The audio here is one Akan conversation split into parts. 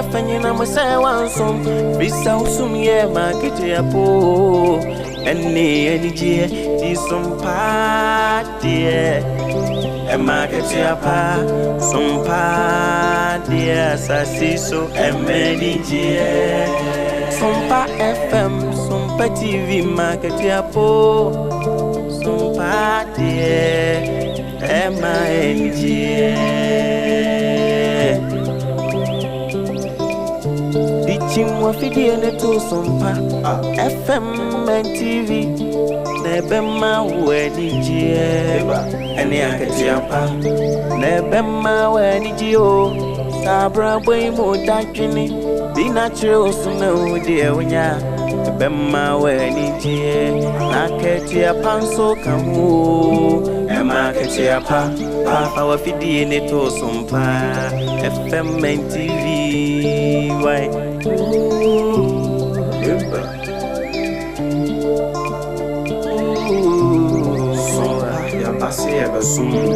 fanyina masa wansom bisa usumye makete apo eni je di sompa die e makete apa sompa die sasiso emeni je sompa FM sompa TV makete apo sompa die e meni Chimwa fidi ene to sompa FM and TV nebema weni jie ene aketiapa nebema weni jio sabra boy mo dakini bi natural suna udi ewnya nebema weni jie aketiapa nso kamu ema aketiapa papa wa fidi ene to sompa FM and TV why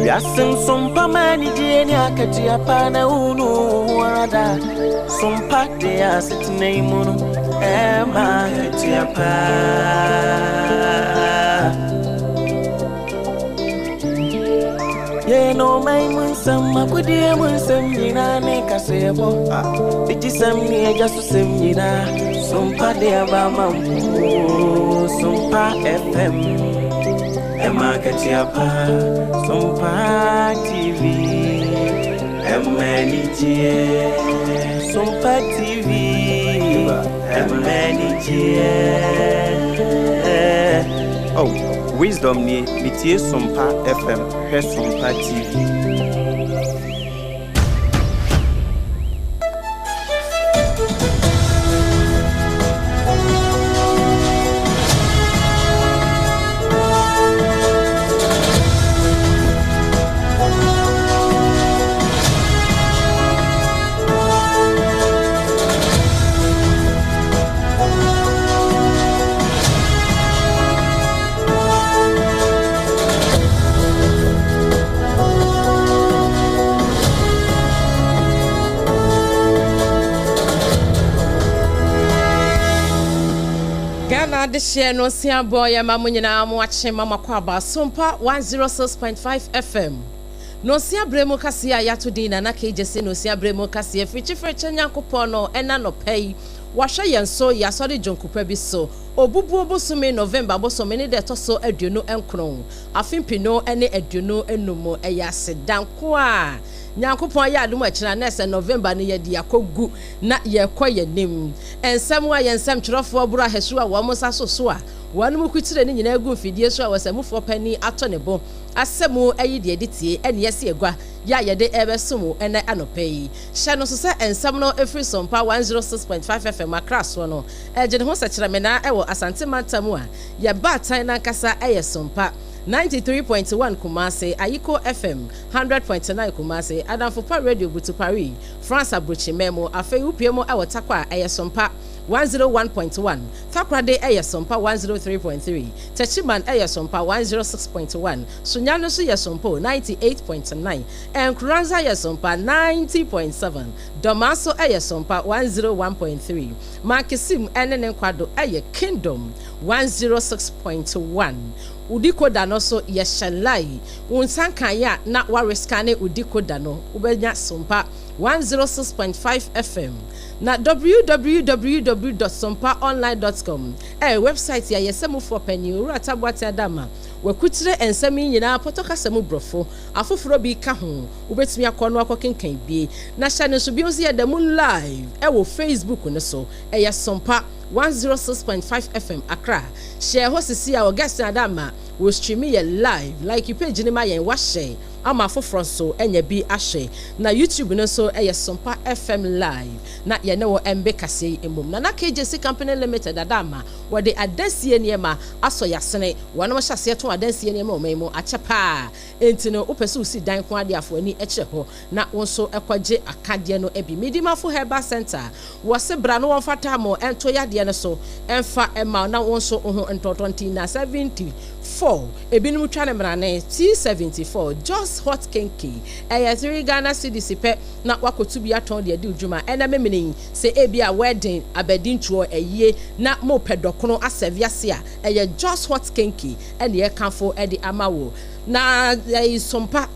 Yasin sompa mani jeni akati apana unu warada sompa de asitne imunu ema akati apa ye no mai mun samma kudi mun samina ne kasebo biji samni eja su samina sompa de abama sompa FM Emma Katiapa, Sompa TV, Emmanijie, Sompa TV, Emmanijie. Oh, wisdom ni mitie Sompa FM, he Sompa TV. This year no sia boy mama nyina mo ache mama kwaba Sompa 106.5 FM no sia bremo kase ya yato din na kejese no sia bremo kase frichi nyankopon no ena no pay wahwe yenso ya sori jonkupa bi so obubu obosume November bosome ne de toso aduonu enkron afimpino ene aduonu enumo eya sedanko a nyankopon ya adum akira na ese November ne yedi akogu na yekoye nim ensem wa yensem kirofo buru ahesu a wo musa so a wanum kutire ne nyina egu fidie so a wasamufo pani ato ne bo asemu ayi de editie ene yesi egwa ya yede ebesumu ene anopai hye no so se ensem no efri Sompa 106.5 FM akraso no ejene ho sekira me na ewo asante mantamu a ye ba tan na kasa eye Sompa 93.1 Kumase, Ayiko FM 100.9 Kumase, Adamfopa Radio Butu Paris, France Abruchi Memo, Afe Upiemo Awa Takwa Aya Sompa 101.1, Fakrade Aya Sompa 103.3, Techiman Aya Sompa 106.1, Sunyano Suya Sompo 98.9, and Kuranza Aya Sompa 90.7, Domaso Aya Sompa 101.3, Markisim Enen Kwado Aya Kingdom 106.1. Udiko dano so yeshalai unsankan ya na wariskane udiko dano ubenya Sompa 106.5 FM na www.sompaonline.com website ya yesemu for penny ura tabwati adama wakutire ensemi nyina potoka semu brofo afoforo bi ka ho ubetumi akono akokenkan bie na hye so bi onse ya demu live wo Facebook ne so ya Sompa 106.5 FM Accra share hosisi a guest adama we stream ye live like you page ni ma yen wa share ama foforo so enya bi ahye na YouTube no so Sompa FM live na ye ne wo embe kase emom na KJC Company Limited adama we de adansie niema aso yasene wono hyase to adansie niema omemo achepa entino upese usi dan ko ade afo ani eche ho na wonso ekwaje akade no ebi midimafo Herbal Center wose bra no wonfata mo ento yade ne so emfa ema na wonso ho entotonti na 70 4 ebinom twa ne mrane T74 just hot kenki 3 Ghana cedis pe na wakotu bi aton de adi udwuma ena memene se ebia wedding abedintuo eyie na mo pedokono aseviase a just hot kenki ene ye kanfo edi amawo na SOMPA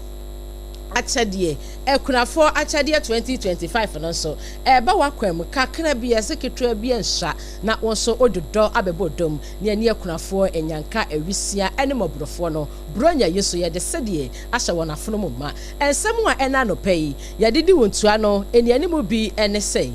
achadie ekunafo achadie 2025 no so eba wakwam kakra bi eseketua bi ensha na wonso ododo abebodom ne ani ekunafo enyanka ewisia ene mobrofo no bronya yeso ye de sedie ahye wonafono mma ensem a ena no pei ye didi wontua no eni ani mu bi ene sei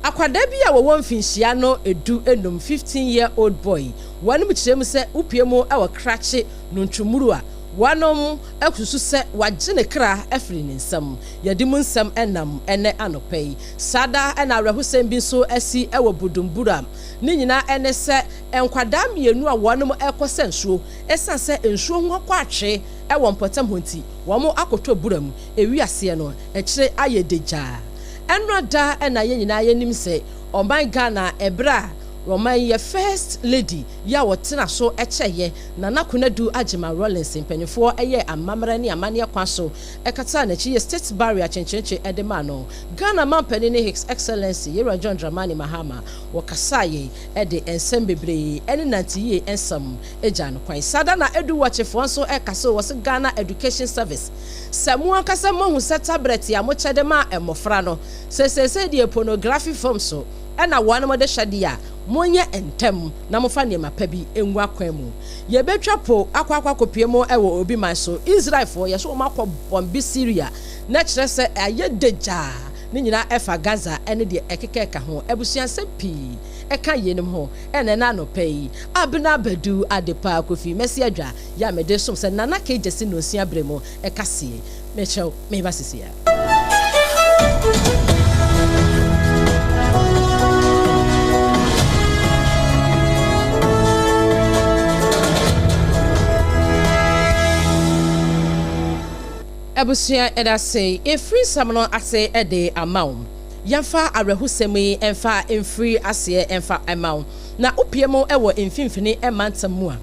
akwada bi a wo mfinhia no edu enum 15-year-old boy wanum kirem se upiemu e wo krache no ntwumuru a wanom akusu se wagene kra afri ne nsam yadi mu nsam enam ene anopei sada ena arehusem bi so asi e wo budumburam ne nyina ene se enkwada mienu a wanom ekose nsuo esan se nsuo ho kwatwe e wo mpotam honti wo akotwa buram ewiase no ekire ayedeja enroda ena ye nyina yenim se oman Ghana ebra Roman ye first lady ya wotena so echeye na Konadu Agema Rollins mpanifo eye amamra ne amane kwaso ekata na chi state barrier chenchenche edema no Ghana mampani ne His Excellency Yera John Dramani Mahama wakasaye ede ensem bebre ene nantiye ensam eja no kwan sada na edu watchefo so ekaso wose Ghana Education Service samu akasa mo hu tablet ya mo chedema emofra no se die pornography form so ena wan mo de shadia monye entem na mofa ne mapa bi enwu akwan mu ye betwa po akwa kopie mo ewo obi man so Israel for ye so makọ bombi Syria na kire se aye deja ne nyina efa Gaza ene de ekekeka ho ebusuanse pi eka yenim ho ene na no pei ABENA BADU ADEPA KWOFIE mesi adwa ya mede som se nana kejesi no sia bremo ekasie mechew me basisia Abusia eda say a free samno ase ede amount yamfa arehusemi emfa emfree ase emfa amount na opiemo ewo emfimfini emantamu a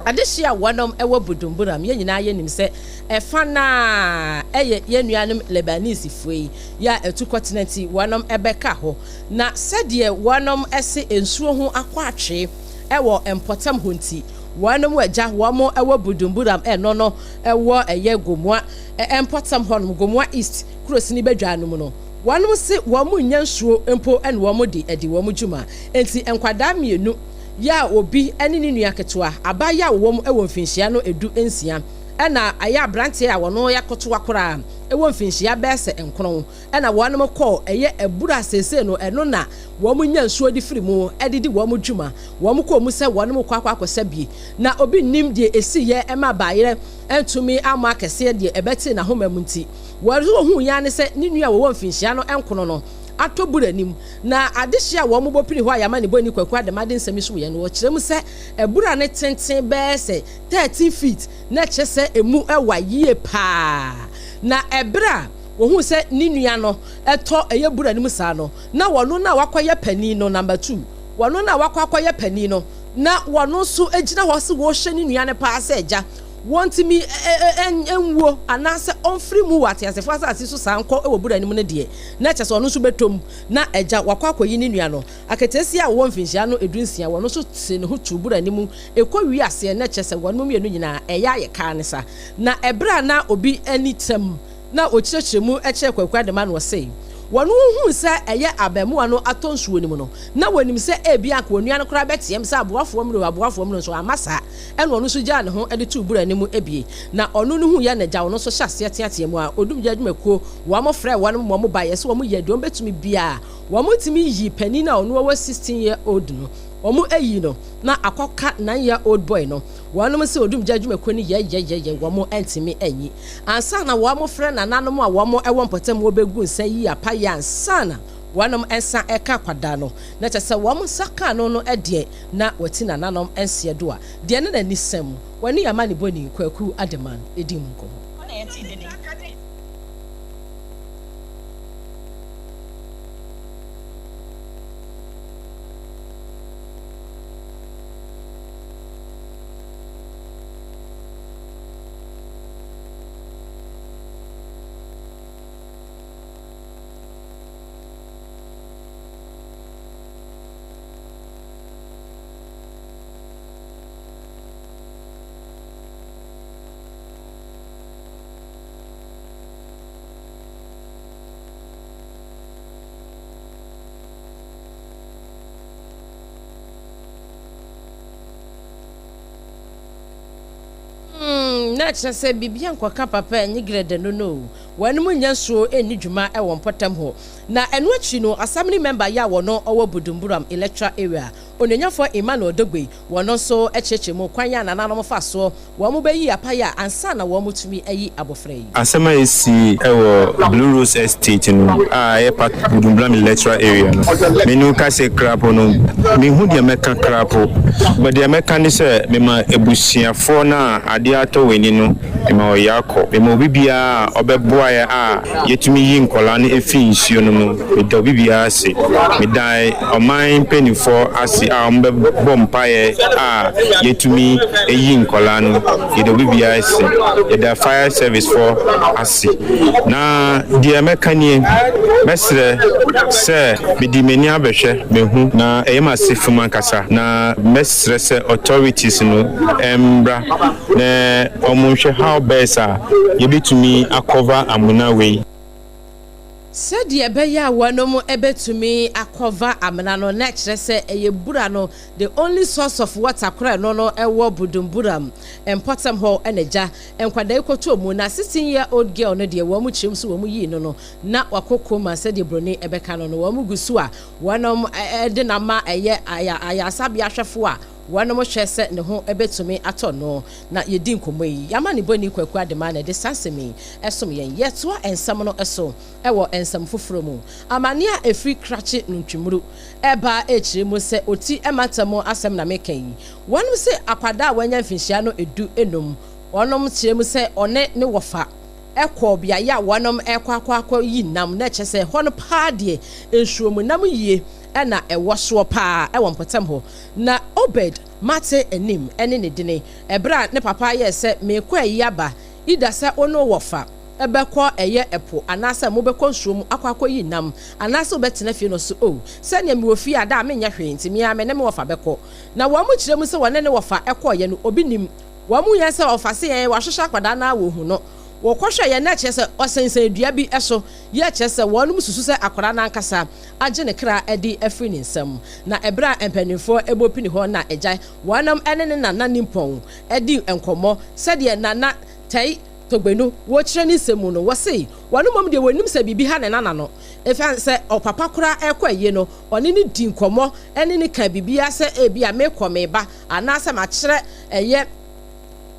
adehia wonom ewo budumburam ye nyina ye nim se efa na eye yenuanem Lebanese fuei ya etu continent wonom ebeka ho na sedie wonom ese ensuo ho akwatwe ewo empotam honti wanom waja wamo ewo budumburam no ewo eye gomwa empotam honum gomwa east cross ni badwanum no wanom se wamo nyansuo empo en wamo di edi wamo juma enti enkwada mienu ya obi ene ni nua ketewa abaya wom ewo mfinhia no edu ensia ena aya brante a wono yakoto akora ewo mfinhia bese enkron ena wonom call eye ebura sese no eno na wom nyansuo di firi mu edidi wom dwuma wom ko mu se wonom kwakwa akosabie na obi nim die esiye ema bayere entumi ama kese die ebeti na homamu nti waro hu ya ne se ni nua wo mfinhia no enkono no atoburanim na adehia wo mo bopiri ho ayama ne boni kwakwa de maden sami so ye no kirem se ebura ne tenten bese 13 feet na chese emu ewa yie pa na ebra wo hu se ni nua no eto eye buranim sa no na wono na wakoye pani no number 2 wono na wakoye pani no na wono so egina ho se wo hye ni nua ne pa se eja want me enwo anase onfri mu wate asefo asase so sanko ewo buranim ne de na kyese ono so betom na eja wakwakoyi ni nua no aketesi a wo mfinhia no edunsia wono so tse ne ho tu buranim ekɔwi ase na kyese wono mienu nyina eya ye ka ne sa na ebra na obi anitem na okyerɛkyerɛmu ɛkyerɛ kwakwa de ma no sei wono hu se eye abemu ano atonsuo nim no na wonim se ebi akwa onua no kora betiem se aboafo mu so amasa eno ono so gya ne ho ede tu bura nim ebie na ono no hu ya na gya ono so hyase teateam a odum gya dwumako wo mo frɛ wono mo ba ye se wo mo ye de betumi bia wo mo timi yi pani na ono wa 16-year-old no omu eyi no na akoka 9-year-old boy no wonom se odum jadwumako ni ye womo entimi enyi ansa na womo frɛ na nanom a womo ewo mpotem wo begu nsa yi apa ya ansa na wonom ensa eka kwada no na kyese womo saka no no ede na wati na nanom ense do a de ne na nisem wani yamani boni kwaku ademan edim ko na kyerɛ sɛ bibia nkɔka papa enyi grade no wɔn mu nyansuo eni dwuma ɛwɔ mpɔtam ho na ɛno akyi no assembly member ya wɔno ɔwɔ Budumburam electoral area ononyafo Emmanuel Dogbe wɔno nso ɛkyerɛkyerɛ mu kwan ya nananom fa so wɔn mu bɛyi apaya ansa na wɔn mutumi ayi abofra yi asema esi ɛwɔ Blue Rose Estate no a part Budumburam electoral area no menu ka se krapo no me hu de meka krapo but de meka ne sɛ me ma ebusuafo na ade ato wani no me ma oyakɔ me ma obibia ɔbɛboa ya a yetumi yi nkola ne efi nsuo no mu me da obibia ase me dai ɔman penifo ase a ɔmbɛbɔ mpae a yetumi eyi nkola no ye da obibia ase ye da fire service for ase na de meka nie mesre sɛ me di meni abɛhwɛ me hu na eyema sefuma kasa na mesre sɛ authorities no embra na omunhwe how best a yebetumi akova amuna we said ye beya wanom ebetumi akova amena no na kyerɛ sɛ eye bura no the only source of water kora no ɛwɔ Budumburam empɔtam hɔ ɛnagya enkwada ekoto mu na 16-year-old girl no de wɔn mu kyerem so wɔn mu yi no na wakoko ma said ye broni ebeka no wɔn mu gusu a wanom ɛde na ma ɛyɛ ayasabia hwɛfo a one more share set ne ho ebetumi atɔ no na yedi nkomo yi yama ne boni kwaku adema na de sansemi esom yen yeto ensam no eso ewo ensam foforo mu amane a efri krache ntwimuru eba echire mu se oti ematamo asem na meka yi wonu se akwada a wanya mfinhia no edu enum onom kyire mu se one ne wofa ekɔ bia ya wonom ekwa yi nam na kyɛ sɛ hɔ no paa de ensuo mu nam yie ɛna ɛwɔ soɔ paa ɛwɔ mpɔtam hɔ na Obed mate enim ɛne ne dine ɛbra ne papa yɛ sɛ mekɔ ayi aba ida sɛ ono wɔfa ɛbɛkɔ ɛyɛ ɛpo anasɛ mobɛkɔ nsuo mu akɔ yi nam anasɛ obɛtena fie no so sɛ nea me wɔ fie ada me nya hwee nti me ame ne me wɔfa bɛkɔ na wɔn mu kyerɛ mu sɛ wɔne ne wɔfa ɛkɔ yɛ no obi nim wɔn mu yɛ sɛ wɔfa se yɛn wɔahyehyɛ akwadaa na wɔ hu no wɔkɔhwɛ yɛ na kyerɛ sɛ ɔsɛnsɛn dua bi ɛso yɛ kyerɛ sɛ wɔn mu susu sɛ akwadaa na ankasa agye ne kra ɛde afiri ne nsam na ɛbra mpanimfoɔ ɛbɔpi ne hɔ na ɛgya wɔnam ɛne ne nana nimpɔn ɛdi nkɔmɔ sɛdeɛ nana tɛi togbenu wɔkyerɛ ne nsɛm no wɔse wɔn mom deɛ wɔnim sɛ bibi ha ne nana no ɛfa sɛ ɔpapa kora ɛkɔ ayie no ɔne ne di nkɔmɔ ɛne ne ka bibia sɛ ebi a mekɔ meba anaasɛ makyerɛ ɛyɛ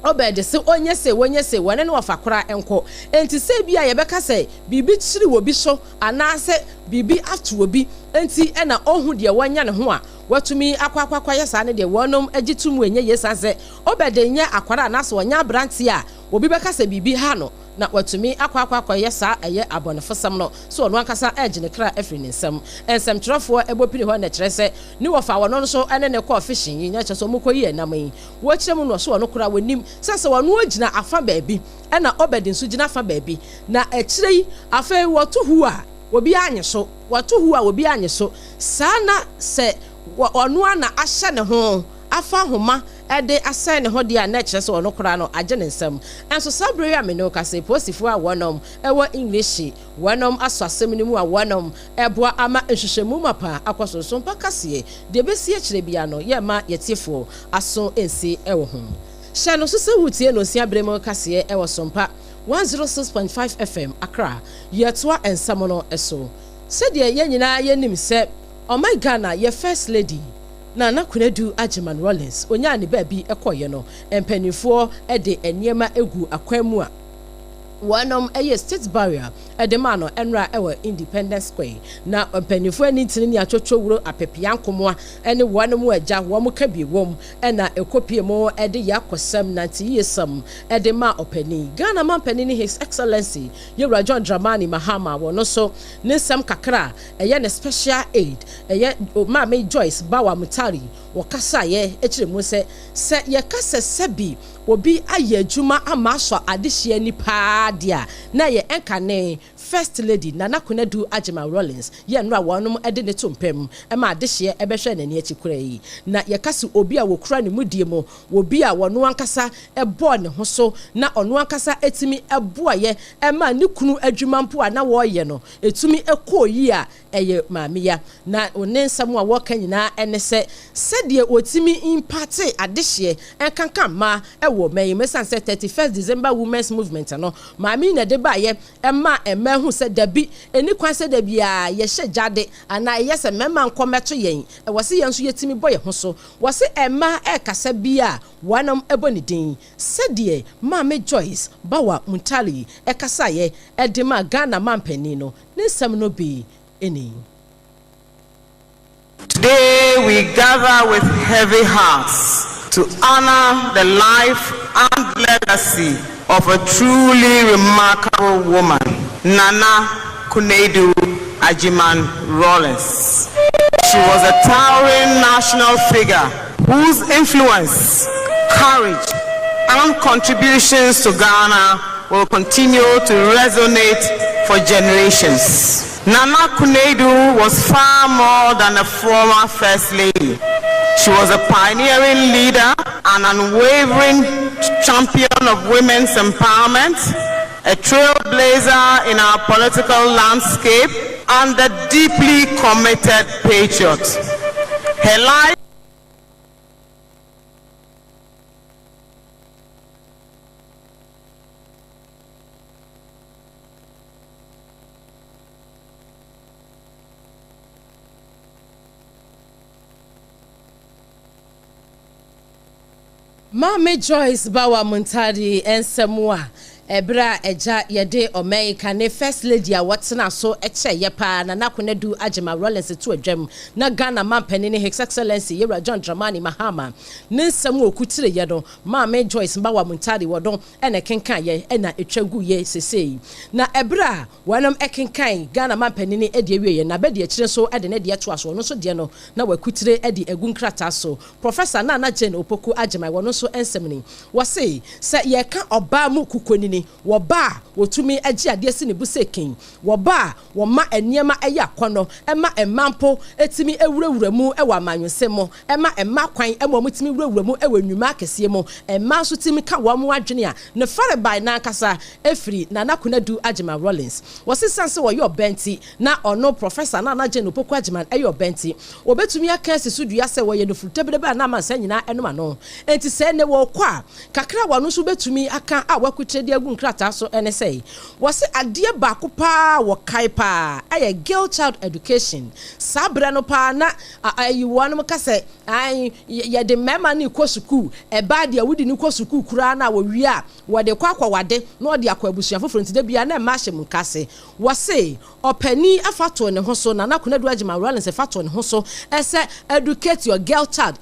Obed se onye se wone no fakora enko enti se bia ye beka se bibi kyiri wo bi so anase bibi after wo bi enti ena ohu de wanya ne ho a watumi akwakwa yesa ne de wonom agitumu enye yesa se Obed nya akwara anase wonya branti a obi beka se bibi ha no na watumi akwakwa yesa eye abonefosam no so ono ankasa agine kra afri ne nsam ensam trofo ebopini ho na kyerɛ sɛ ni wofa wono no so ene ne kɔ fishing yi nya kyerɛ so mukoyi enam yi wo kyerɛ mu no so ono kra wanim sɛ wono agina afa baabi ɛna Obed nso gina afa baabi na akyerɛ yi afa woto hu a obi anye so woto hu a obi anye so saa na sɛ ono ana ahyɛ ne ho afa homa ede asɛn ne ho de a na kyerɛ sɛ ɔno kora no agye ne nsam enso sabre ya me no ka sɛ posifo a wɔnom ɛwɔ English wɔnom aso asɛm ne mu a wɔnom ɛboa ama nhwehwɛmu mapa akɔsoso mpa kaseɛ de besie kyerɛ bia no yɛ ma yɛtiefo aso ensi ɛwɔ ho hyɛ no so sɛ wutie no sia brɛ mu kaseɛ ɛwɔ Sompa 106.5 FM Accra yɛtoa ensam no ɛso sɛdeɛ yɛn nyinaa yɛnim sɛ ɔman Ghana yɛ first lady na Konadu Ajiman Rollins onya ne baabi ekoye no empanifo de eniema egu akwan mu a wonom eye state barrier edema no enra ewa Independence Square na empanifo ani tini ni atwotwo wuro apepia nkomoa ene wonom agya wo mu ka bi wom ena ekopie mo de yakosam na tiyesam edema opani Ghana man pani His Excellency Yewra John Dramani Mahama wono so ne sam kakra eye ne special aid eye Mama Joyce Bawa Mutari wakasa ye ekire mu se ye kasa sebi obi aye adwuma ama so adehye ni pa dia na ye enkane first lady Nana Konadu Adema Rollins ye nra wonum ede ne tompem ma adehye ebehwe nani akikura yi na yekase obi a wokura ne mudie mu obi a wono ankasa ebo ne ho so na ono ankasa etimi eboa ye ma ne kunu adwuma mpo a na wo ye no etumi ekoyi a eye maamiya na onensam a woka nyina ene se de otimi imparte adehye enkanka ma ewo meyi mesan se 31st December Women's Movement no maami na de ba ye ema hu se dabi eni kwan se dabi a ye hye jade ana ye se mema nkometo yen e wose yen so yetimi boye ho so wose ema kasa bia wanam eboni din se Mama Joyce Bawa Muntali kasa ye edema Ghana mampani no nsem no bi eni. Today we gather with heavy hearts to honor the life and legacy of a truly remarkable woman, Nana Konadu Adema Rollins. She was a towering national figure whose influence, courage, and contributions to Ghana will continue to resonate for generations. Nana Konadu was far more than a former First Lady. She was a pioneering leader, an unwavering champion of women's empowerment, a trailblazer in our political landscape, and a deeply committed patriot. Her life Mama Joyce Bawa Muntali ensemwa ebra eja yede America ne first lady a watena so eche yepa na Konadu Adema Rollins to adwam na Ghana mampani ne His Excellency Yera John Dramani Mahama ne nsem okutire ye do Mama Joyce Bawa Muntali wodon ene kenkan ye ena etwagu ye sesei na ebra wanam ekenkan Ghana mampani ne ede wiye na bede akire so ede ne de to aso no so de no na wakutire ede agunkrata so Professor Nana Jane Opoku Adema wono so ensemni wose se ye ka oba mu kukonini woba wotumi agi ade si ne busekin woba woma eniema eya kono ema emampo etimi ewurawura mu ewa amanyosemo ema kwan ema mutimi wurawura mu ewa nwuma akese mu ema so timi ka wo mu adwene a ne fare by na kasa efri Nana Konadu Adema Rollins wose sanse wo yo benti na ono Professor Nana Jane Opoku Adema eyo benti obetumi aka sisudua se wo ye no frutebedebe na mansa nyina enoma no enti se ne wo kwa kakra wo no so betumi aka a wakutre de agu nkrata so ene sei wose ade ba ko pa wo kai pa aye girl child education sabre no pa na ayi wonu ka se ai ye de mema ni ko suku e ba de awudi ni ko suku kura na wo wi a wo de kwakwa wade na ode akwabusu afoforo ntide bia na ma hye mkase wose opani afato ne ho so Nana Konadu Adema Rollins afato ne ho so ese educate your girl child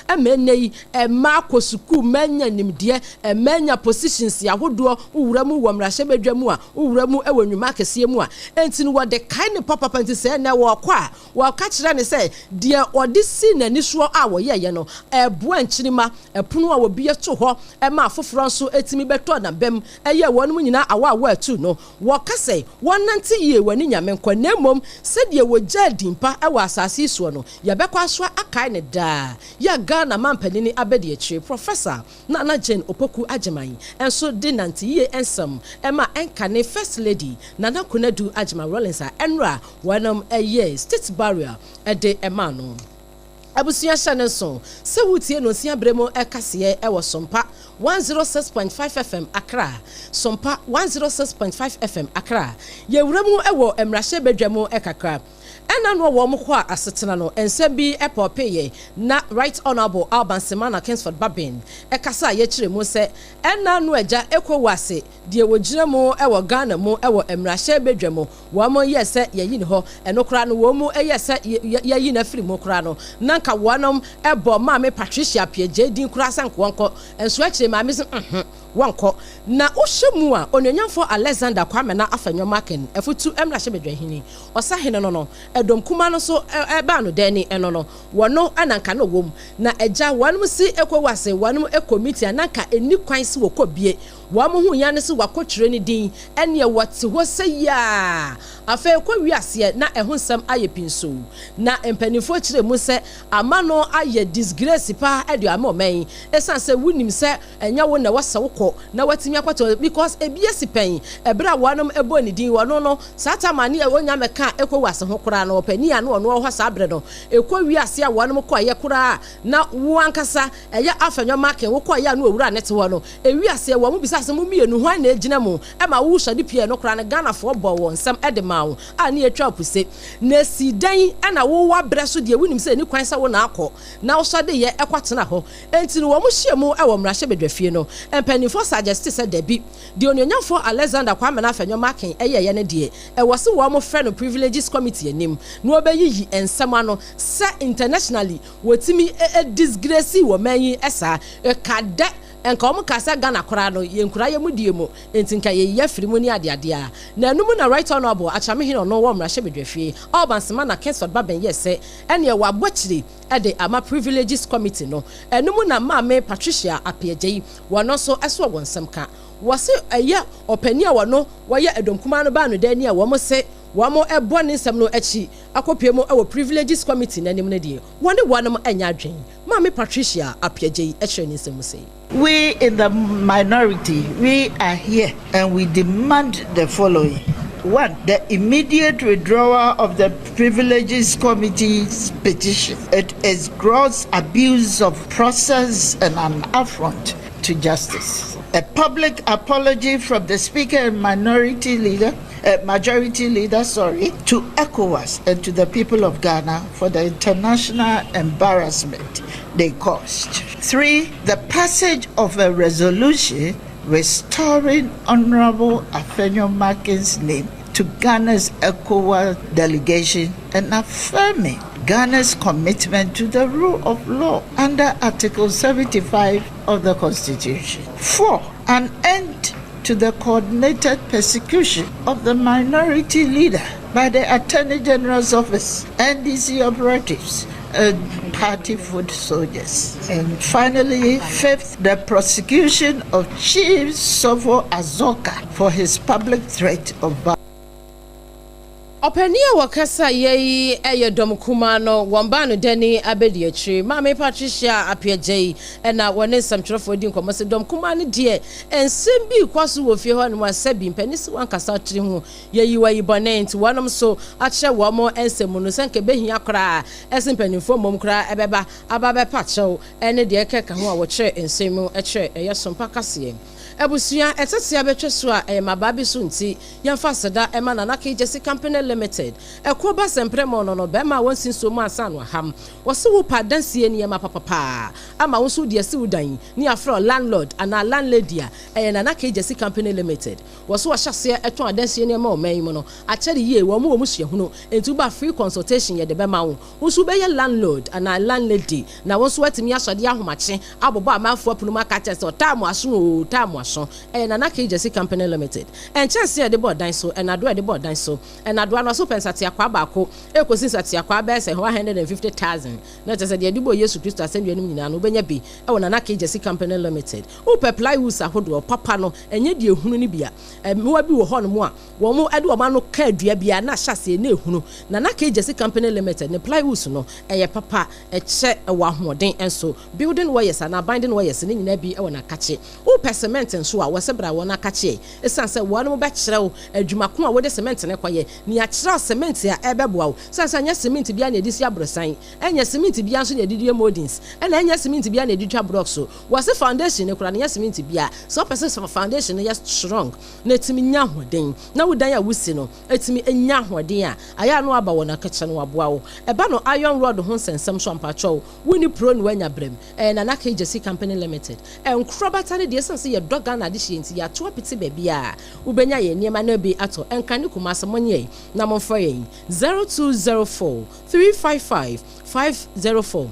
emenei ma ko suku menya nimde menya positions ya hodo uwuramu wo mrahye bedwamu a uwuramu ewo nwuma akese mu a enti no de kai ne papa panti se na wo kwa wo ka kire ne se de odi si na ni so a wo ye no ebo anchirima epunu a wo bi eto ho ma afoforo nso etimi beto na bem eye wonum nyina awa atu no wo ka se wonante ye wani nyame nkwa na mom se de wo jadimpa ewo asase so no ye bekwa so akai ne da ya Ghana mampani ni abedi akire Professor Nana Jane Opoku Adema enso dinanti ye ensam ema enkane First Lady Nana Konadu Adema Rollins a enra wanam eye state barrier ede ema no abusuya channel so se wutie no sia bremo ekase ewo Sompa 106.5 FM Accra Sompa 106.5 FM Accra ye wuramu ewo emrahye bedwamo ekakra ena no wo mko a asetena no ense bi epopeye na Right Honorable Alban Semana Kingsford Babin ekasa ye kire mu se ena no agya ekowase de wogire mu ewo Ghana mu ewo emrahye bedwamo wo mo yese yeyi ne ho enokra no wo mu eyese yeyi na firi mu kra no nanka wonom ebo Maame Patricia Pieje din kra sanko wonko enso akire maame se wonko na ohwemu a onyanfo Alexander Kwame na afanyoma ken efutu emrahye bedwahini osahene no edom kuma no so eba no dani eno no wono ananka no wom na eja wanum si ekowase wanum ekomiti ananka eni kwan si wokobie wa mo hu ya ne se wakotwere ne din ene wote ho seya afa kwa wiase na ehun sam aye pinso na empanifo kire mu se amano aye disgrace pa ade amomen esan se wunim se enya wo na wasa wokọ na watimi akwato because ebiesi pen ebra wanom ebo ne din wono no sata mane e wonya meka ekọ wase ho kora na opani anu ono ho sa abre no ekọ wiase a wanom kọ aye kora na wo ankasa eye afanyo make wo kọ aye anu owura nete wo no ewiase wo mu bisa se mu mienu ho na ejina mu e ma wo hwade pie no kora na Ghana fo bo won sam ede mawo ani etwa puse na si dan ana wo wa bre so de wunim se ni kwan sa wo na akọ na wo so de ye ekwatena ho enti no wo mu hyiemu e wo mrahye bedwafie no empanifo suggest se dabi de ononyafo Alexander Kwame na afanyo make eye ye ne de e wo se wo mo frɛ no privileges committee anim no obeyiyi ensam ano se internationally wotimi disgrace wo manyi esa kade enka omu kasa Ghana kora no yenkura ye mudie mu entinka ye yafiri mu ni ade a na anumu na right honorable achamehino no wo mrahye bedwafie Obansema na Kingsford Baben yese ene ye wabochiri ede ama privileges committee no anumu na maame Patricia Apiagyi wono so eso wonsam ka wose eye opani a wono woye edomkuma no ba no dani a wo mo se wamo ebo ne nsem no achi akopie mu ewo privileges committee nanim ne die wone wonom anya adwen maame Patricia Apiagyi ehwe ne nsem say we in the minority, we are here and we demand the following. One, the immediate withdrawal of the Privileges Committee's petition. It is gross abuse of process and an affront to justice. A public apology from the Speaker and majority leader, to ECOWAS and to the people of Ghana for the international embarrassment they caused. 3, the passage of a resolution restoring Honorable Afenyo Makin's name to Ghana's ECOWAS delegation and affirming Ghana's commitment to the rule of law under Article 75 of the Constitution. 4, an end to the coordinated persecution of the minority leader by the Attorney General's Office, NDC operatives, and party foot soldiers. And finally, 5th, the prosecution of Chief Sofo Azoka for his public threat of violence. Openia wakasa yei dom kumano wambano deni abedi echi maame Patricia Apiagyi na wone samtwerefo di nkomose dom kumano die ensem bi kwaso wo fie ho no asabi mpanisi wankasa tiri ho yei wayi bonent wonom so ache wo mo ensem no senke behia kra esen panifo mom kra ebeba ababe pachew ene de keka ho a wo kire ensem eche eye sompa kase Ebusia etetia betweso a mababi so nti yemfa seda ema na Jesse Company Limited ekoba sempremo no bema wonsin so mu asan wa ham wose wo padansie ne yema papa ama wonso de ase udan ni afro landlord ana landlady a na Jesse Company Limited wose wo hyase eton adansie ne ma o man mu no akere ye wo mu hyehunu entu ba free consultation ye de bema wo wonso be ye landlord ana landlady na wonso watimi asode ahomache abobo amanfo apunu maka se otamu aso o tamu so na Jesse Company Limited and chance de board dan so and ado de board dan so and ado no so pensate akwa baako ekosi sate akwa be se 150,000 na tese de adibo Yesu Kristo asendua nim nyina no benya bi na Jesse Company Limited o peply wus ahodo papa no enye de ehunu ni bia mewa bi wo ho no mo a wo mo ade wo ma no ka adua bia na hyase na ehunu na Jesse Company Limited ne plywood no eye papa eche wo ahoden enso building wires and binding wires ne nyina bi na kache o cement nso a wosebra wona kache esanse wono be kyerɛw adwumako a wode cement ne kwaye ni a kyerɛw cement a ebeboa sanse anya cement bia na edisi abrosan anya cement bia nso na edidie moldings anya cement bia na editwa blocks so wose foundation ne kura na cement bia so person foundation ne strong na etimi nya hoden na wodan a wusi no etimi enya hoden a aya no aba wona kache no aboa wo eba no iron rod ho sensem so ampatwo woni pro no anya brem na Jesse Company Limited enkrobata ne de sanse ye doga na adihye nti ya to apiti bebia ubenya ye niema na bi ato enkane kuma asamonye na monfo ye 0204 355 504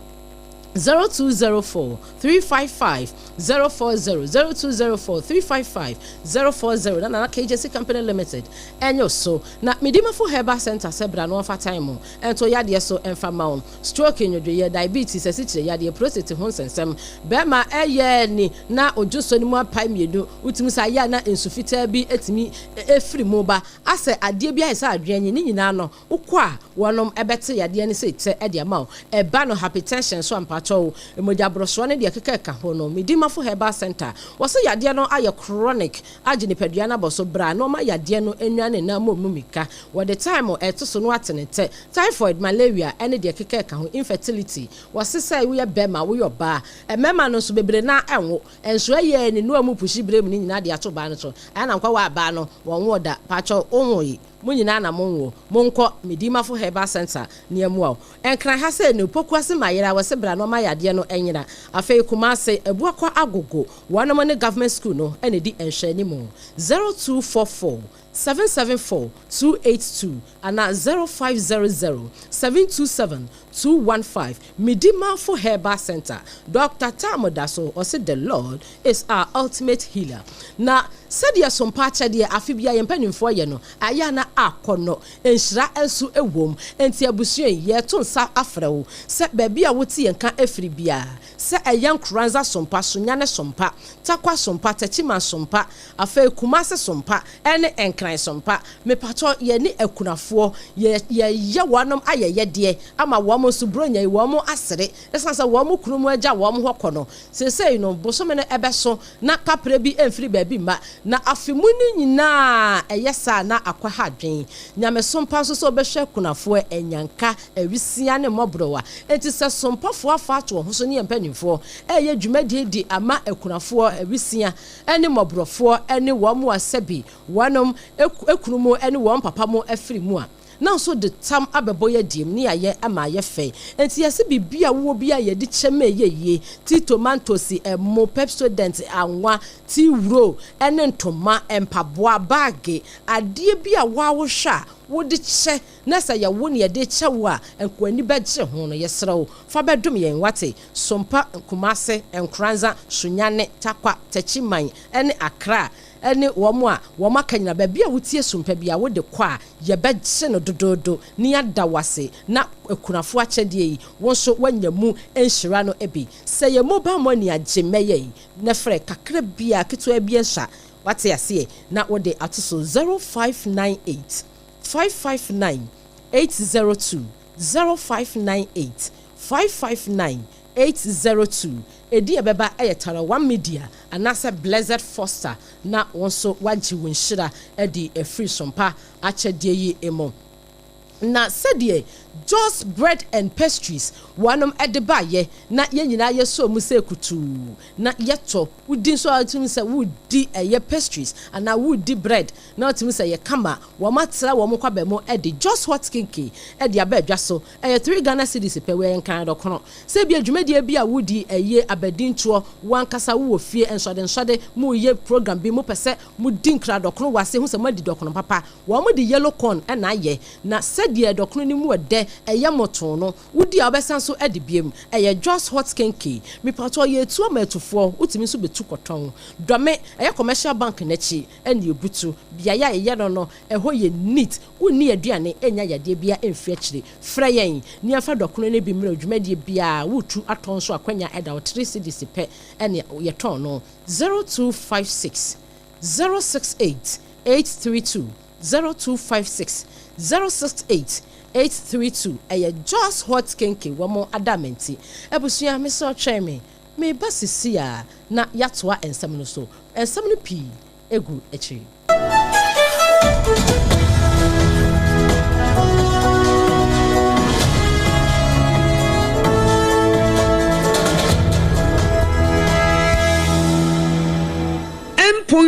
0204 355 040 0204 355 040 na KJC Company Limited enyo so na Medima for Herbal Center sebra no fa time ento yade so emfa maun stroke nyodwe diabetes asichire yade prostate ho nsensem be ma eye ni na ojuso ni mu apai miedu utimi sa ya na ensufita bi etimi efri mu ba ase ade bia isa adwenye ni nyina no ukwa wonom ebete yade ni se te ede ma eba no hypertension so ampacho emoja broso ne de keka ho no Medima for Herbal Center wose yade no aye chronic agene padua na boso bra no ma yade no enwane na momumika wo the time eto so no atenete typhoid malaria ene de keka ho infertility wose say we bema we yoba emema no so bebre na enwo enso ye ni no amu pushi bre mu ni nyina de ato ba no so ana nkwa wa ba no wonwo da pacho onwoyi munyina na monwo monko Medima for Herbal Center niamu a enkran ha se ne pokuase mayira wose bra no mayade no enyira afei Kumase ebuakwa agogo wanamo ne government school no ene di enhwani mu 0244 774 282 and 0500 727 215 Medima for Herbal Center. Dr. Tamodaso or said the Lord is our ultimate healer. Na said ya sompa chade afibia yempanimfo ye no ayana akono enhira ensu ewom enti abusuen ye to nsa afrewo se baabi a woti yenka afiri bia se eyan kranza sompa sonyane sompa takwa sompa tachima sompa afei Kumase sompa ene enkran sompa mepato ye ni ekunafo ye wanom ayeye de ama womo subronya womo asere esansa womo kunumu agya womo hokono sesei no bosome no ebeso na kapre bi emfiri baabi ma na afimuni nyina eyesa na akwa hadwen nyame sompa so so behwe kunafo enyanka ewisia ne mobrowa enti se sompa fo afato ho so ne empanimfo eye dwumadie di ama ekunafo ewisia ene mobrofo ene womo asabi wanom ekunumu ene wom papa mo afiri mu a now so the tam abeboye dim ni aye ama ye fe enti yesi bibia wo bia ye di cheme ye ti tomatoes mo pepsodent anwa ti wro ene ntoma empaboa bag ade bia wa wo hwa wo di che na sa ya wo ne de che wo a enkwani begye ho no yesrew fa bedum yen wate sompa Kumase enkranza sunyane takwa tachiman ene Accra ene womo a woma kanyina ba bia wotie sompa bia wo de kwa ye begye no dododo ni adawase na ekunafo akyede yi wonso wanyamu enhira no ebi se ye mobile money ageme ye na frɛ kakra bia keto bia sha wate ase na wo de atoso 0598 559 802 0598 559 802 edi ebeba eyetara 1 media anase Blessed Foster na wonso wagye wonhira edi free sompa akyede yi emo na sedie just bread and pastries wanom edeba ye na ye nyina ye so mu se kutu na yeto wudi so atum se wudi eye pastries ana wudi bread na atum se ye kama wo matira wo mkwa be mo edi just hot kinky edi abadwa so 3 Ghana cedis pe we nkan do kono se bi adwumadie bi a wudi eye abadintuo wankasa wo fie ensode mu ye program bi mu pese mu dinkra do kono wase hu se madi do kono papa wo mu di yellow corn na ye na sedie do kono ni mu ode eye moto no wudi obesan so edibiem eye just hot kinky mi pato ye tuo matufo utimi so betu koton dome eye commercial bank nachi ene ebutu bia ya eye no eho ye neat woni aduane enya yade bia emfi akire freyen ni afa dokono ne bi mra dwumadie bia wutu aton so akwanya eda 3 cedis pe ene ye ton no 0256 068 832 0256 068 832 eye just hot kinky womo adamenti ebusua me so tweme me basisi a na yatoa ensem no so ensem no pi egu echi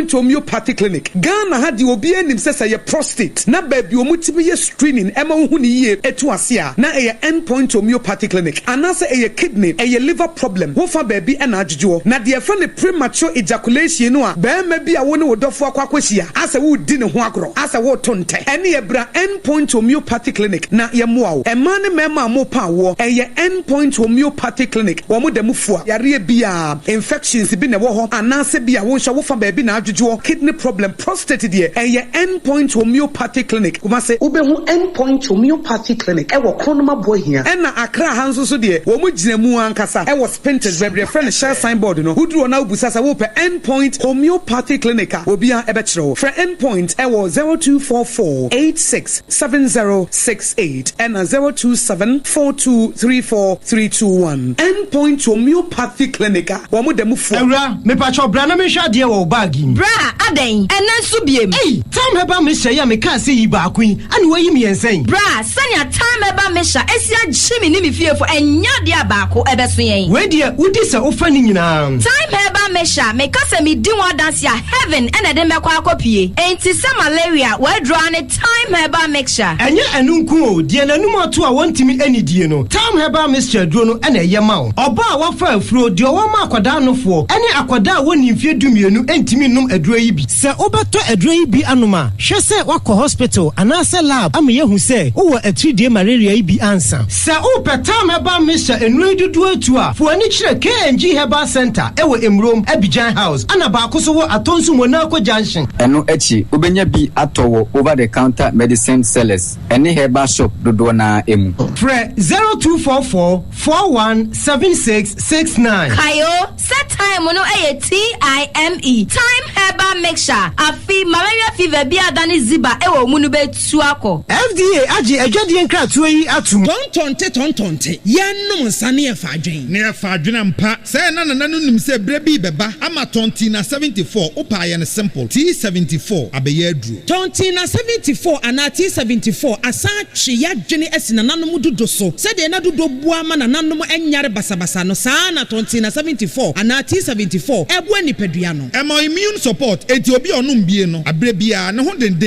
Endpoint Homeopathy Clinic. Ghana had the obi enim sesa ye prostate. Na baby omutimi ye screening ema uhuni ye etu asia. Na eye Endpoint Homeopathy Clinic. Anase eye kidney, eye liver problem. Wofa baby ena ajujuo. Na the friend premature ejaculation no a be maybe a woni wodofo akwakwahia. Asa wo di ne ho agro. Asa wo tonte. Ene ebra Endpoint Homeopathy Clinic. Na ye moa. Emane mema mo pa wo. Eye Endpoint Homeopathy Clinic. Wo mo demu fua. Yare bia infections bi ne wo ho. Anase bia wo hwa wofa baby na ajujuo. Kidney problem, prostate die. Eye Endpoint Homeopathy Clinic. Kuma se ubehu Endpoint Homeopathy Clinic. Ewo kronoma boy here. Ena Accra hanso so die. Wo mo gina mu ankasa. Ewo Spinters baby friend share signboard no. Wudru na ubusasa wo pe Endpoint Homeopathy Clinic. Obi a ebetro. For Endpoint ewo 0244867068 and 0274234321. Endpoint Homeopathy Clinic. Wo mo demu fu. Ewra me pacho bra na me hwa de wo bagi. Bra aden ena so biem. Hey, time heba me hye ya me ka se yi ba akun. Ane wayi me yensen. Bra sanya time heba me hya esia gyimi ni me fiefo enya de abako ebeso yen. We de udi se ofa ni nyina. Time heba me hya me ka se me di one dance ya heaven ena de me kwa akopie. Enti se malaria we draw ne time heba mixture. Enye enunku o de nanum ato a wontimi anidie no. Time heba mixture duro no ena ye ma wo. Oba a wafa afuro de wo ma akwada nofo. Ene akwada woni mfie dumienu entimi num aduro yi bi. Se obeto aduro yi bi anoma, hwe se wakọ hospital anase lab am ye hu se wo a 3-day malaria yi bi ansa. Se o petam heba mixture enu dudu atu a, fo ani kire KNG Herbal Center ewo Emrom Abidjan House ana ba akoso wo atonsu Monaco Junction. Eno echi obenya bi atowo over the counter medicine sellers. Eni herbal shop dodo na emu. Fre 0244417669. Kayo set time no TIME time heba mixture afi malaria fever bi adani ziba ewo mu no betu akọ. FDA agi adwade nkratoa yi atum. Tontonte yenum nsane e fadwen ne e fadwen mpa say na nim say brebi beba ama tonti na 74 upa ye ne simple T74 abeye aduru tonti na 74 ana T74 asa twe yadwene asina nanom dodo so say de na dodo bua ma na nanom enyare basabasa no saa na tonti na 74 ana T74 ebu anipadua no emo immune support enti obi onum bie no abrebia ne ho den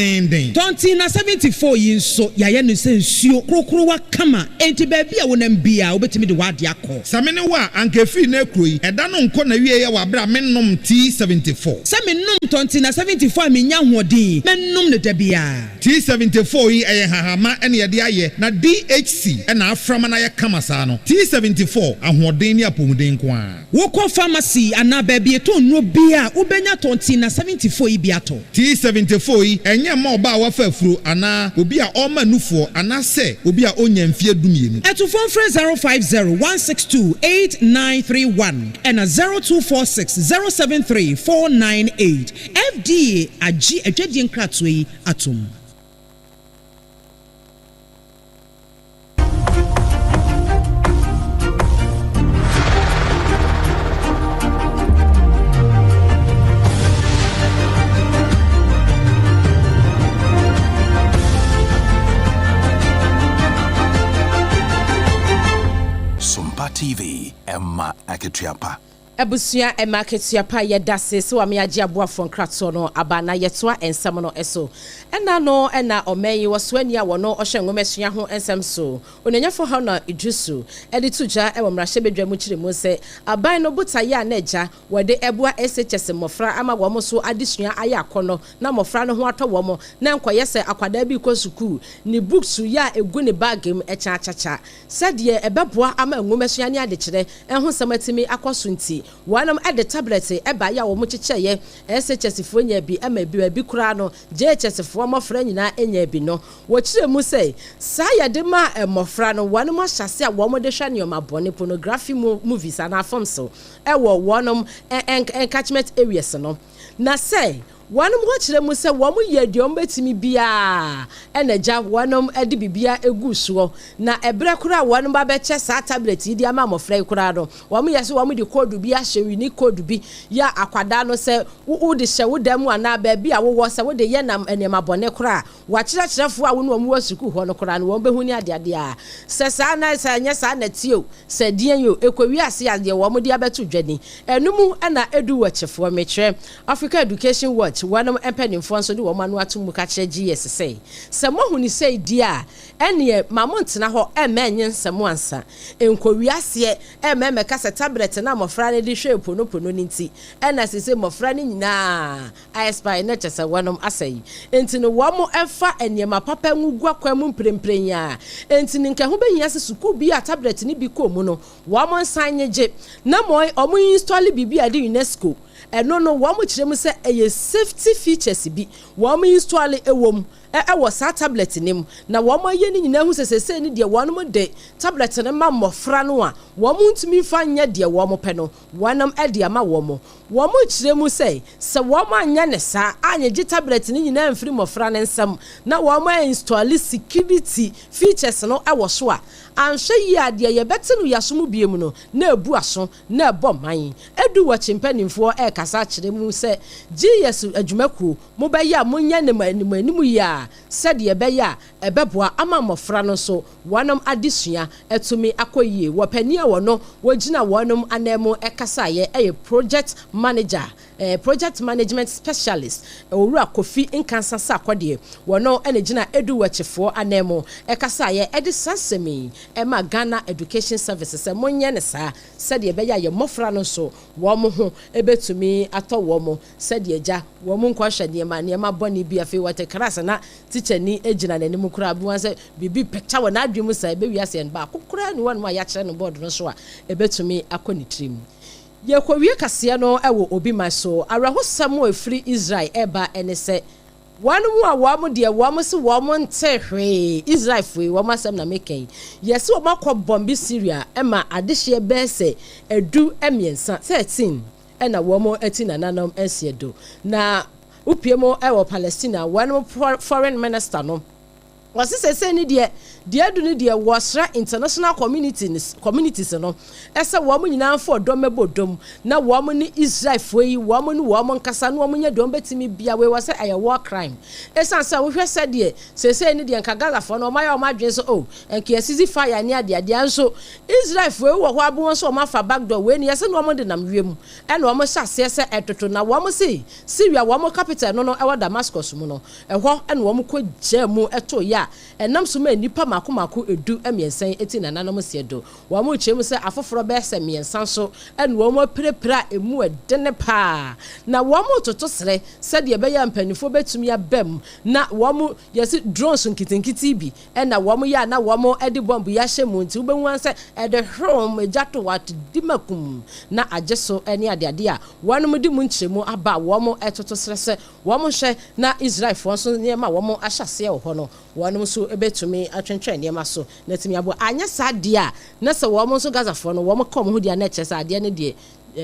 tonti na 74 yi nso yaye no se nsuo krokro wa kama enti ba bia wonam bia obetimi de wade akọ samene wa anka free na ekroyi eda no nko na wie ye wa bra mennom T74 samennom tonti na 74 menya hoodin mennom ne dabia T74 yi eye hahama ene ye de aye na DHC ena aframa na ye kama saa no T74 ahoodin ni apomuden ko a wokọ pharmacy ana ba bia to nro bia ubenya tonti na 74 yi bia to T74 yi enye ma oba wa fa afuro ana obi a o manufo ana se obi a onya mfie dumienu eto phone 05016289931 and 0246073498 FDA agi adwadi nkratoa yi atom. SOMPA TV Emma Aketiapa. Ebusia emaketua yeda se so ame agi aboafo nkrato no abana yetoa ensem no eso ena no ena omeyi woso ani a wono ohwe ngomesua ho ensem so onanyafo ha na idrusu edi tuja e womrahye bedwa mu kire mu se aban no butaye na eja wode ebua SHS mofra ama wo so adesua aya akono na mofra no ho ato wo na enkoye se akwada bi ko suku ni books ya egu ne bagem echa achacha sade ebeboa ama ngomesua ne ade kire enho samatimi akoso nti wanam at the tablet eba ya wo muchicheye SHS fo nya bi ama bi kura no JHS fo mofra nyina enya bi no wo kire mu say sa ya de ma mofra no wanam ahyase a wo mo de hwa ne o mabone pornography movies and films so e wo wanam catchment areas no na say Wanum watchre mu se wo mu ye de ombetimi bia enaja wanum edi bibia egusuo na ebre kura wanum ba be che sa tablet idi ama mofra kura do wo mu yese wo mu de code bi ahye wi code bi ya akwada no se wo de hye wo dam ana ba bia wo se wo de ye nam enema bone kura wa kyerɛkyerɛfo a wo no mu wasuku ho no kura no wo be huni ade a se sa na se anya sa na tio se dien yo ekwawi ase ade wo mu de abeto dwani enumu na edu wachefo metre Africa Education Watch wanum empanimfo nso de wo manu atumu ka kire GS se mohuni sei dia ene mamontena ho emenye nsemo ansa enkowi ase ememe ka se tablet na mofra ne de hwe pono nti ena sese mofra ne nyina aspire na chese wanum asai enti no wo mo efa enema papa ngugwa kwamu mpremprenya enti nka ho behia se suku bi a tablet ni bi ko mu no wo mo nsanyeje na moy omo install bibi ade UNESCO no wo mo kire mu se eye safety features bi wo mo install ewom wo sa tablet nim na wo mo ye ni nyina hu sesese ni de wo no de tablet ne ma mofra no a wo mo ntumi fa nya de wo mo pe no wonam de ama wo mo kire mu se wo mo anya ne sa anya gi tablet ni nyina mfiri mofra ne nsam na wo mo install security features no wo so a anhwe yi ade ye bete no yaso biem no na ebu aso na ebo man edu wo chimpanimfo kasa kire mu se GS adwumaku mo be ya mo nya ne manimu ya said ye be ya ebeboa ama mofra no so wonom adesua etumi akoyie wo pani a wo no wogina wonom anemo kasa ye project manager project management specialist owura Kofi Nkansa Sakwade wono enegina edu wachefo anemo kasa ye edisasemi ema Ghana Education Services monye ne sa said ye be ya ye mofra no so wo mo ho ebetumi ato wo mo said ye ja wo mo nkwahwe ne ma boni bi afi wate krasa na teacher ni ejina na nim kura bi wan se bibi picture wo na adwemu sa be wiase en ba kokora ni won ma ya kire no board no so a ebetumi akoni trim ye kwawie kase no ewo obi ma so arahosam o free Israel eba enese wanu a wamu de wamu se wamu ntehwe Israel fui wamu asem na meken yesi wamu akọ bombi Syria ema adehye bese edu emiensa 13 ena wamu eti na nanom ensiedo na upiemo ewo Palestina wanu foreign minister no wasi sese ni de adu ni de wasra international communities no ese wo mu nyina fo dom mebodom na wo mu ni Israel foi wo mu ni wo mu nkasa no wo mu nya dom betimi bia we wase aye war crime esa sa wo hwe se de sese ni de nka Gaza fo no ma ya o ma dwen so o enke asizi fire ni ade anso Israel foi wo ho abo so ma fa backdoor we ni yese no mo de nam wiem e no mo sha se etoto na wo mo si Syria wo mo capital no e wa Damascus mu no e ho e no wo mo ko jamu eto ya enam so ma nipa makomako edu emiensan eti na nanom siedo wo mo chemu se afoforo be se miensan so ene wo mo prepra emu edene pa na wo mo toto sere se de be ya mpanifo betumi abam na wo mo yesi drones nkitinkiti bi ena wo mo ya na wo mo edi bomb ya hyemu nti wo be wan se ede hrom ejato wat dimakum na ajeso ene ade a wono mo di mu nchemu aba wo mo etoto sere se wo mo hwe na Israel fo so ne ma wo mo ahyase ho no wono so ebetumi atwentwen ne ma so na timi abo anya sade a na se wo mo so Gaza fo no wo mo kom ho dia na che sade ne de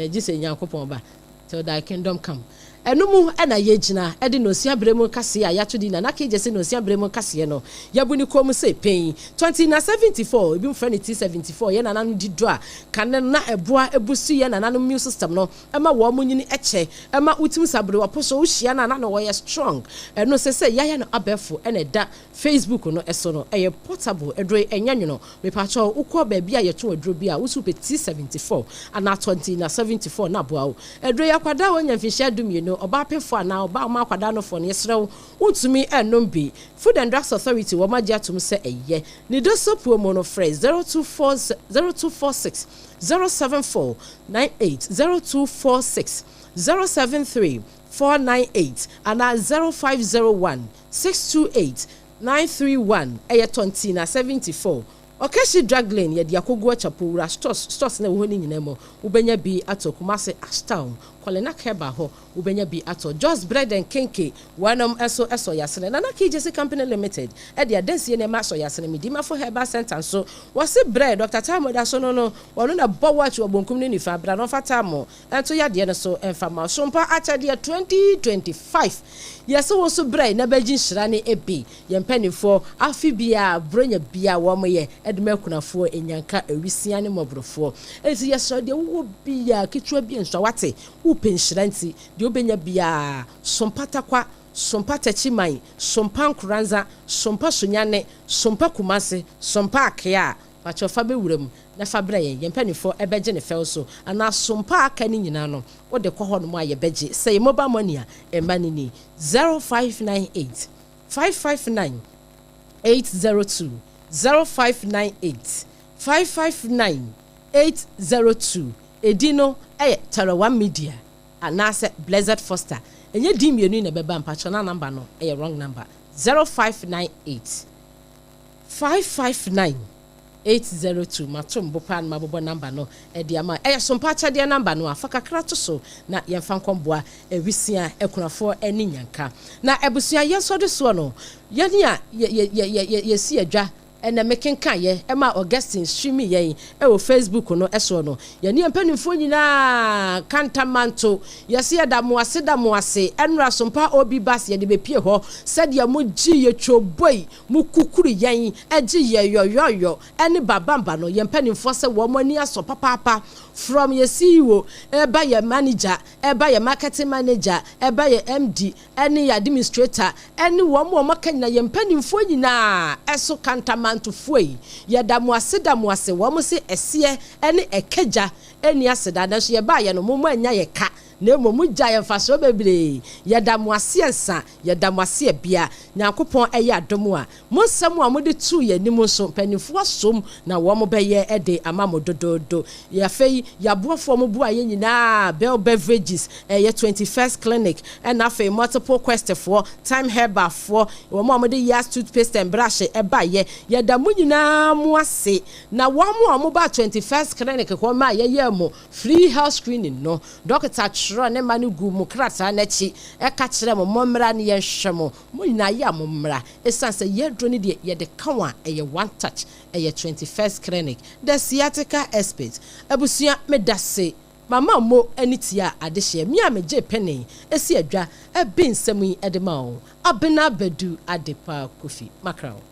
gise nyankopon ba till thy kingdom come enumu ena yegina edi no sia bremu kase a yato di na na keje se no sia bremu kase no yabuni kom se pen 2074 ebi mfra ne T74 ye na nanu di do a kan na eboa ebusu ye na nanu immune system no ema wo mo nyini eche ema utim sabre waposo wo hia na na wo ye strong eno se yaya no abefo ena da Facebook no eso no eye portable edro enyanyo no me pa cho ukọ ba bia ye to edro bia wo super T74 ana 2074 na boa wo edro yakwada wo nyamfihia dum oba pefo na oba ma kwada no fo ne yesrew utumi enom bi Food and Drugs Authority wo ma giatum se eye ni do so promo no phrase 0246 074 98 0246 073 498 and 0501 628 931 eye 20 na 74 Okashi drug lane ye dia kogu achapura stores na wo ni nyinamo ubenya bi ato Kumasi Ashtown Kolena Keba ho ubenya bi ato Just Bread and Kenke wanom eso yasene na KJC Company Limited e dia densie ne ma so yasene midima for Herbal Center so wase bread Dr. Tamo da so no wono na bo watch obonkum ni nifa bra no fata mo ento ya de no so enfama sompa acha dia 2025 yes wo so bread na bagin shira ne ebe yempanifo afi bia bronya bia wo mo ye edema kunafo enyanka awisia ne mobrofo enti yeso de wo bia kitwa bia nso wate wo penshranti de obenya bia sompata kwa sompa chimai sompa nkuranza sompa sonyane sompa kumase sompa akea pachofa bewuram na fabreye yempanifo ebeje ne fel so ana sompa aka ni nyina no wo de kɔ hɔ no ma ye beje say mobile money a emani ni 0598 559 802 0598 559 802 edino Tarawa Media anase Blessed Foster enye di mienu na beba mpacho number no wrong number 0598 559 802 matum bopan mabobo number no ediama sompa cha dia number no afaka krato so na yemfa nkomboa ewisia ekunafo eni nyanka na ebusua yeso de so no yeni a yesi adwa ena mekenka ye ema Augustine streami ye wo Facebook no eso no ye ne mpanimfo nyina kantamanto yesi adamoase enra sompa obi bas ye de bepie ho sadia mo gi ye twoboi mo kukuru yen agi ye yoyoyo ene babamba no ye mpanimfo se wo mani aso papa from ye CEO eba ye manager eba ye marketing manager eba ye MD ene ye administrator ene wo mo makanya ye mpanimfo nyina eso kantamanto to foi ya damuase wo mo se ese ene ekeja eni aseda na so ye ba ye no mo anya ye ka na mo gya ye mfaso bebre ya damuase ensa ya damuase bia nyankopon eye adomo a mo nsam a mo de tu ye nim so panifo asom na wo mo be ye ede ama mo dododo ya fei ya boafo mo bu aye nyina Bell Beverages ye 21st clinic and afei multiple quest for time herbal for wo mo de yas toothpaste and brush e ba ye ya da mo nyina mo ase na wo mo ba 21st clinic ko ma ye mo free health screening no doctor tro ne manu gu mu krata na chi e ka kire mo mmra ne ye hwemo mo nyina ya mo mmra esanse ye dro ne de ye de kawa e ye one touch e ye 21st clinic the sciatica expert abusia medase mama mo anitia adehye mi ameje pene esi adwa e bi nsam yi edema o ABENA BADU ADEPA KWOFIE makrao